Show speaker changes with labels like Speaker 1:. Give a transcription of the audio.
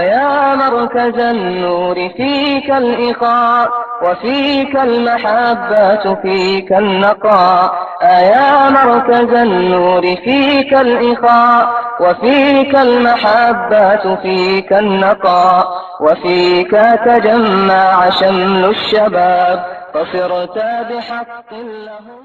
Speaker 1: يا مركز النور فيك الإخاء وفيك المحبة فيك النقاء. يا مركز النور فيك الإخاء وفيك المحبة فيك النقاء. وفيك تجمع شمل الشباب فصرت بحق لهم.